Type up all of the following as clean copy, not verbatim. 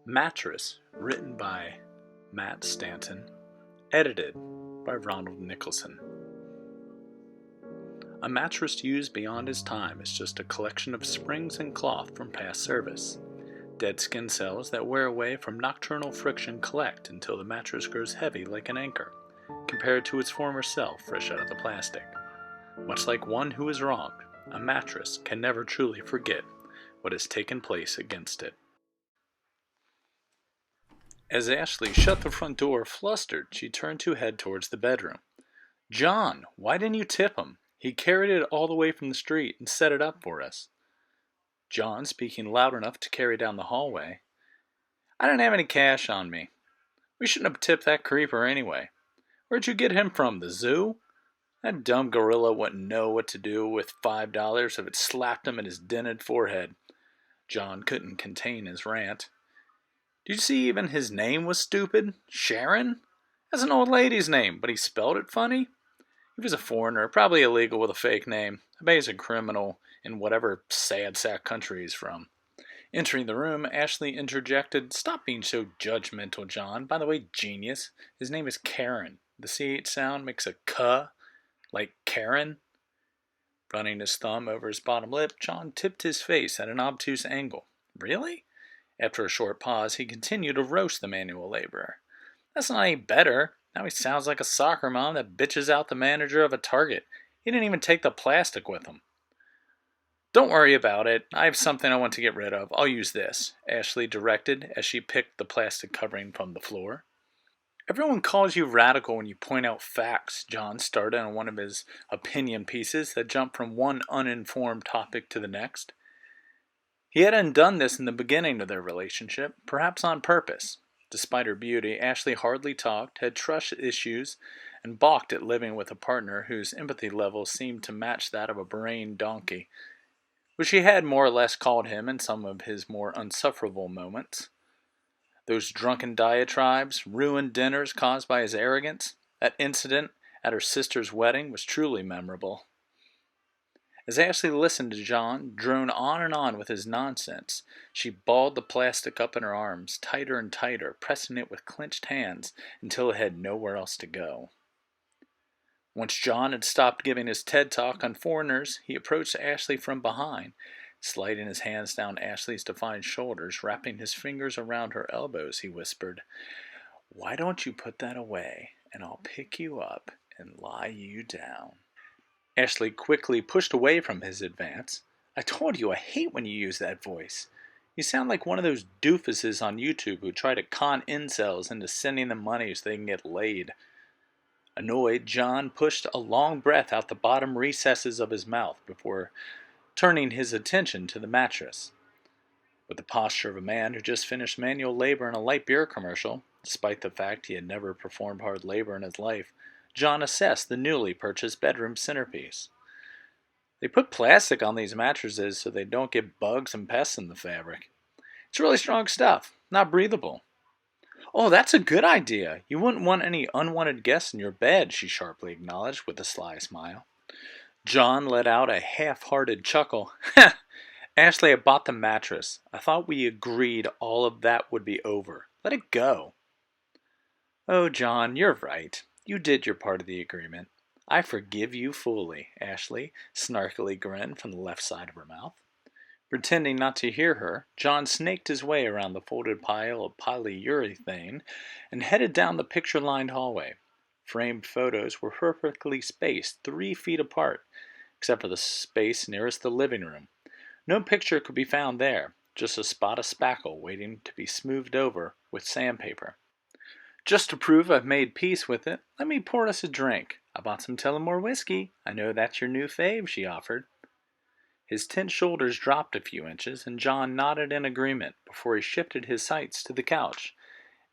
Mattress, written by Matt Stanton, edited by Ronald Nicholson. A mattress used beyond its time is just a collection of springs and cloth from past service. Dead skin cells that wear away from nocturnal friction collect until the mattress grows heavy like an anchor, compared to its former self fresh out of the plastic. Much like one who is wronged, a mattress can never truly forget what has taken place against it. As Ashley shut the front door flustered, she turned to head towards the bedroom. John, why didn't you tip him? He carried it all the way from the street and set it up for us. John, speaking loud enough to carry down the hallway. I didn't have any cash on me. We shouldn't have tipped that creeper anyway. Where'd you get him from, the zoo? That dumb gorilla wouldn't know what to do with $5 if it slapped him in his dented forehead. John couldn't contain his rant. Did you see even his name was stupid? Sharon? That's an old lady's name, but he spelled it funny? He was a foreigner, probably illegal with a fake name. I bet he's a criminal in whatever sad sack country he's from. Entering the room, Ashley interjected, Stop being so judgmental, John. By the way, genius, his name is Karen. The CH sound makes a K, like Karen. Running his thumb over his bottom lip, John tipped his face at an obtuse angle. Really? After a short pause, he continued to roast the manual laborer. That's not any better. Now he sounds like a soccer mom that bitches out the manager of a Target. He didn't even take the plastic with him. Don't worry about it. I have something I want to get rid of. I'll use this, Ashley directed as she picked the plastic covering from the floor. Everyone calls you radical when you point out facts, John started on one of his opinion pieces that jumped from one uninformed topic to the next. He hadn't done this in the beginning of their relationship, perhaps on purpose. Despite her beauty, Ashley hardly talked, had trust issues, and balked at living with a partner whose empathy level seemed to match that of a brain donkey, which she had more or less called him in some of his more unsufferable moments. Those drunken diatribes, ruined dinners caused by his arrogance, that incident at her sister's wedding was truly memorable. As Ashley listened to John drone on and on with his nonsense, she balled the plastic up in her arms, tighter and tighter, pressing it with clenched hands until it had nowhere else to go. Once John had stopped giving his TED Talk on foreigners, he approached Ashley from behind, sliding his hands down Ashley's defined shoulders, wrapping his fingers around her elbows, he whispered, Why don't you put that away, and I'll pick you up and lie you down. Ashley quickly pushed away from his advance. I told you I hate when you use that voice. You sound like one of those doofuses on YouTube who try to con incels into sending them money so they can get laid. Annoyed, John pushed a long breath out the bottom recesses of his mouth before turning his attention to the mattress. With the posture of a man who just finished manual labor in a light beer commercial, despite the fact he had never performed hard labor in his life, John assessed the newly purchased bedroom centerpiece. They put plastic on these mattresses so they don't get bugs and pests in the fabric. It's really strong stuff, not breathable. Oh, that's a good idea. You wouldn't want any unwanted guests in your bed, she sharply acknowledged with a sly smile. John let out a half-hearted chuckle. Ashley, I bought the mattress. I thought we agreed all of that would be over. Let it go. Oh, John, you're right. You did your part of the agreement. I forgive you fully, Ashley snarkily grinned from the left side of her mouth. Pretending not to hear her, John snaked his way around the folded pile of polyurethane and headed down the picture-lined hallway. Framed photos were perfectly spaced 3 feet apart, except for the space nearest the living room. No picture could be found there, just a spot of spackle waiting to be smoothed over with sandpaper. Just to prove I've made peace with it, let me pour us a drink. I bought some Tullamore whiskey. I know that's your new fave, she offered. His tense shoulders dropped a few inches, and John nodded in agreement before he shifted his sights to the couch.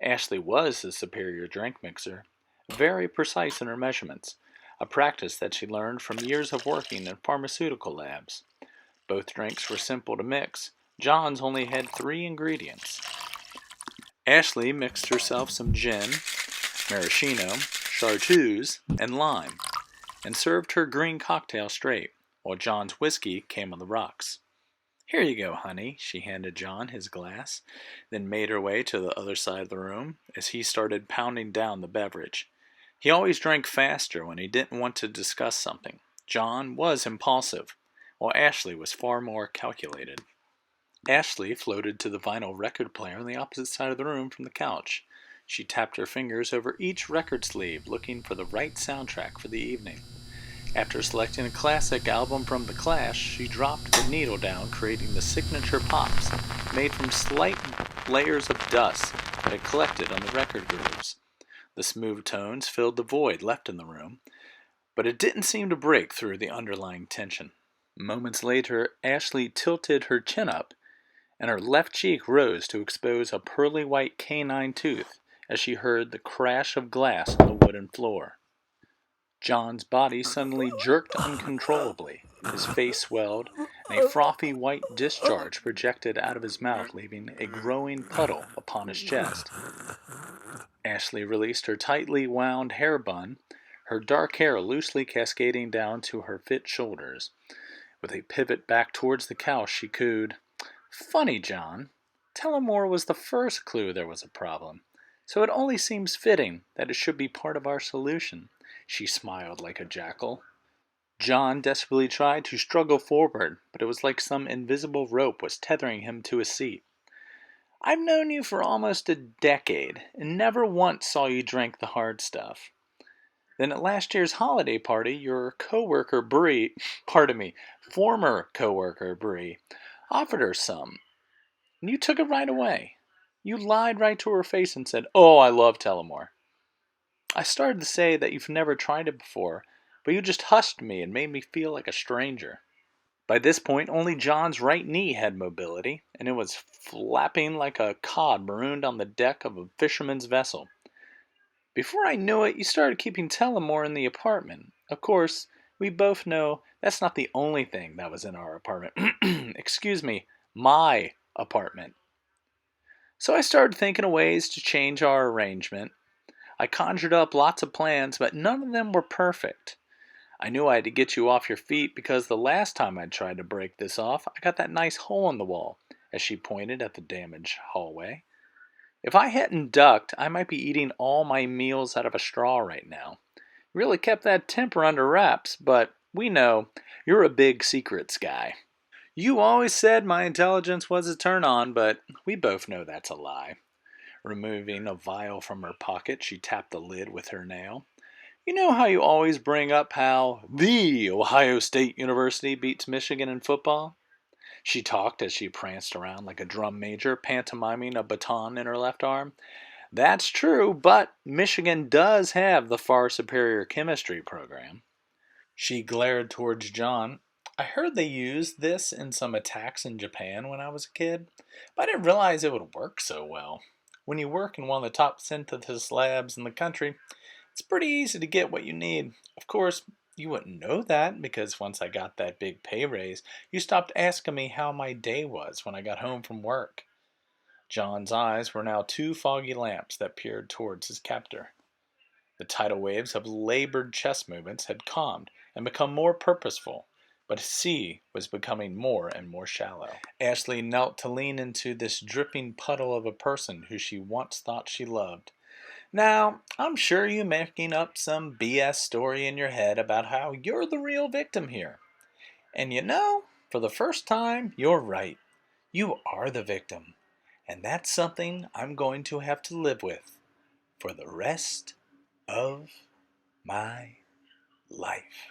Ashley was the superior drink mixer, very precise in her measurements, a practice that she learned from years of working in pharmaceutical labs. Both drinks were simple to mix. John's only had 3 ingredients. Ashley mixed herself some gin, maraschino, chartreuse, and lime, and served her green cocktail straight, while John's whiskey came on the rocks. Here you go, honey. She handed John his glass, then made her way to the other side of the room as he started pounding down the beverage. He always drank faster when he didn't want to discuss something. John was impulsive, while Ashley was far more calculated. Ashley floated to the vinyl record player on the opposite side of the room from the couch. She tapped her fingers over each record sleeve, looking for the right soundtrack for the evening. After selecting a classic album from The Clash, she dropped the needle down, creating the signature pops, made from slight layers of dust that had collected on the record grooves. The smooth tones filled the void left in the room, but it didn't seem to break through the underlying tension. Moments later, Ashley tilted her chin up, and her left cheek rose to expose a pearly white canine tooth as she heard the crash of glass on the wooden floor. John's body suddenly jerked uncontrollably. His face swelled, and a frothy white discharge projected out of his mouth, leaving a growing puddle upon his chest. Ashley released her tightly wound hair bun, her dark hair loosely cascading down to her fit shoulders. With a pivot back towards the couch, she cooed, "Funny, John. Tullamore was the first clue there was a problem, so it only seems fitting that it should be part of our solution." She smiled like a jackal. John desperately tried to struggle forward, but it was like some invisible rope was tethering him to a seat. "I've known you for almost a decade, and never once saw you drink the hard stuff. Then at last year's holiday party, your coworker Bree, former coworker Bree, offered her some, and you took it right away. You lied right to her face and said, 'Oh, I love Tullamore.' I started to say that you've never tried it before, but you just hushed me and made me feel like a stranger." By this point, only John's right knee had mobility, and it was flapping like a cod marooned on the deck of a fisherman's vessel. "Before I knew it, you started keeping Tullamore in the apartment. Of course, we both know that's not the only thing that was in our apartment. Excuse me, my apartment. So I started thinking of ways to change our arrangement. I conjured up lots of plans, but none of them were perfect. I knew I had to get you off your feet because the last time I tried to break this off, I got that nice hole in the wall," as she pointed at the damaged hallway. "If I hadn't ducked, I might be eating all my meals out of a straw right now. You really kept that temper under wraps, but we know you're a big secrets guy. You always said my intelligence was a turn on, but we both know that's a lie." Removing a vial from her pocket, she tapped the lid with her nail. "You know how you always bring up how the Ohio State University beats Michigan in football?" She talked as she pranced around like a drum major, pantomiming a baton in her left arm. "That's true, but Michigan does have the far superior chemistry program." She glared towards John. "I heard they used this in some attacks in Japan when I was a kid, but I didn't realize it would work so well. When you work in one of the top synthesis labs in the country, it's pretty easy to get what you need. Of course, you wouldn't know that because once I got that big pay raise, you stopped asking me how my day was when I got home from work." John's eyes were now two foggy lamps that peered towards his captor. The tidal waves of labored chest movements had calmed and become more purposeful, but his sea was becoming more and more shallow. Ashley knelt to lean into this dripping puddle of a person who she once thought she loved. "Now, I'm sure you're making up some BS story in your head about how you're the real victim here. And you know, for the first time, you're right. You are the victim. And that's something I'm going to have to live with for the rest of my life."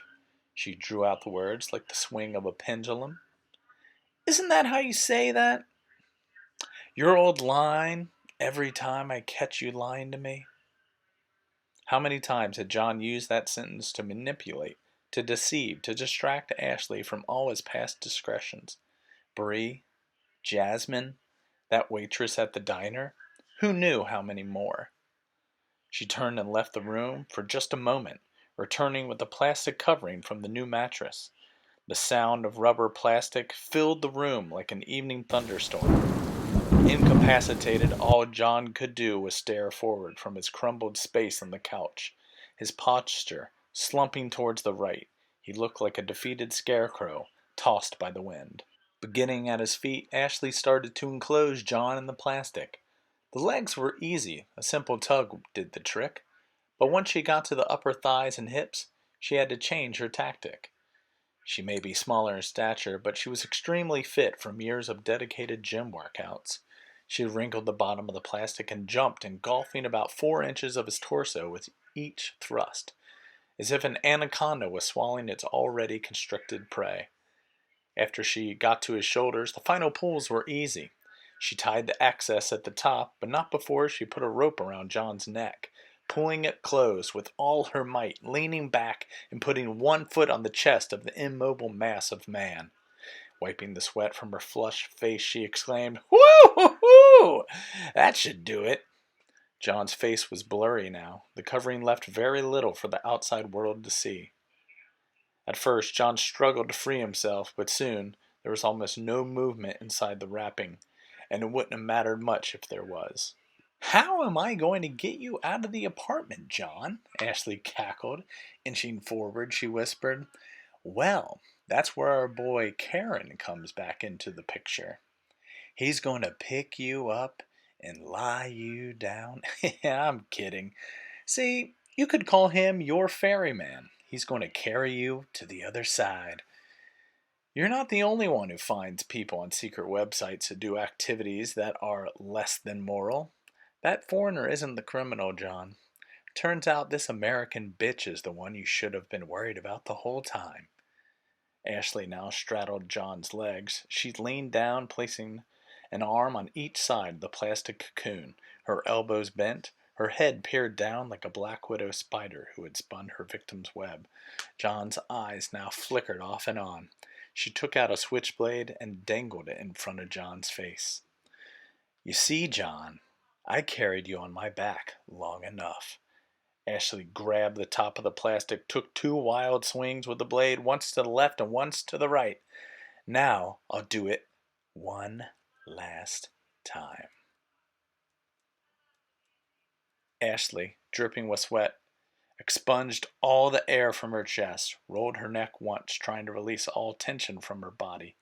She drew out the words like the swing of a pendulum. "Isn't that how you say that? Your old line, every time I catch you lying to me?" How many times had John used that sentence to manipulate, to deceive, to distract Ashley from all his past discretions? Bree, Jasmine, that waitress at the diner? Who knew how many more? She turned and left the room for just a moment, returning with a plastic covering from the new mattress. The sound of rubber plastic filled the room like an evening thunderstorm. Incapacitated, all John could do was stare forward from his crumbled space on the couch. His posture slumping towards the right, he looked like a defeated scarecrow tossed by the wind. Beginning at his feet, Ashley started to enclose John in the plastic. The legs were easy, a simple tug did the trick, but once she got to the upper thighs and hips, she had to change her tactic. She may be smaller in stature, but she was extremely fit from years of dedicated gym workouts. She wrinkled the bottom of the plastic and jumped, engulfing about 4 inches of his torso with each thrust, as if an anaconda was swallowing its already constricted prey. After she got to his shoulders, the final pulls were easy. She tied the excess at the top, but not before she put a rope around John's neck, pulling it close with all her might, leaning back and putting one foot on the chest of the immobile mass of man. Wiping the sweat from her flushed face, she exclaimed, "Woo-hoo-hoo! That should do it." John's face was blurry now. The covering left very little for the outside world to see. At first, John struggled to free himself, but soon there was almost no movement inside the wrapping, and it wouldn't have mattered much if there was. "How am I going to get you out of the apartment, John?" Ashley cackled. Inching forward, she whispered, "Well, that's where our boy Karen comes back into the picture. He's going to pick you up and lie you down." I'm kidding. See, you could call him your ferryman. He's going to carry you to the other side. You're not the only one who finds people on secret websites who do activities that are less than moral. That foreigner isn't the criminal, John. Turns out this American bitch is the one you should have been worried about the whole time. Ashley now straddled John's legs. She leaned down, placing an arm on each side of the plastic cocoon, her elbows bent, her head peered down like a black widow spider who had spun her victim's web. John's eyes now flickered off and on. She took out a switchblade and dangled it in front of John's face. "You see, John, I carried you on my back long enough." Ashley grabbed the top of the plastic, took 2 wild swings with the blade, once to the left and once to the right. "Now I'll do it one last time." Ashley, dripping with sweat, expunged all the air from her chest, rolled her neck once, trying to release all tension from her body.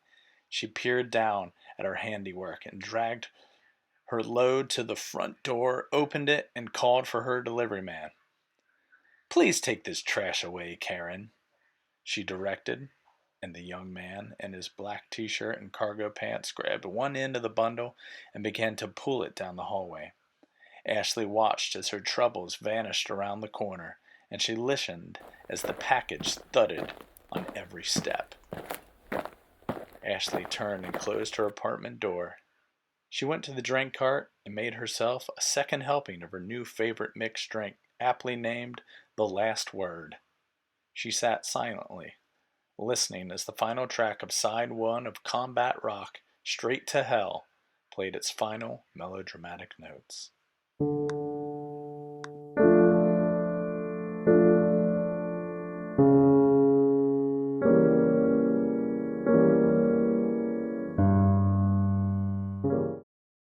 She peered down at her handiwork and dragged her load to the front door, opened it, and called for her delivery man. "Please take this trash away, Karen," she directed, and the young man, in his black t-shirt and cargo pants, grabbed one end of the bundle and began to pull it down the hallway. Ashley watched as her troubles vanished around the corner, and she listened as the package thudded on every step. Ashley turned and closed her apartment door. She went to the drink cart and made herself a second helping of her new favorite mixed drink, aptly named The Last Word. She sat silently, listening as the final track of side one of combat rock, Straight to Hell, played its final melodramatic notes.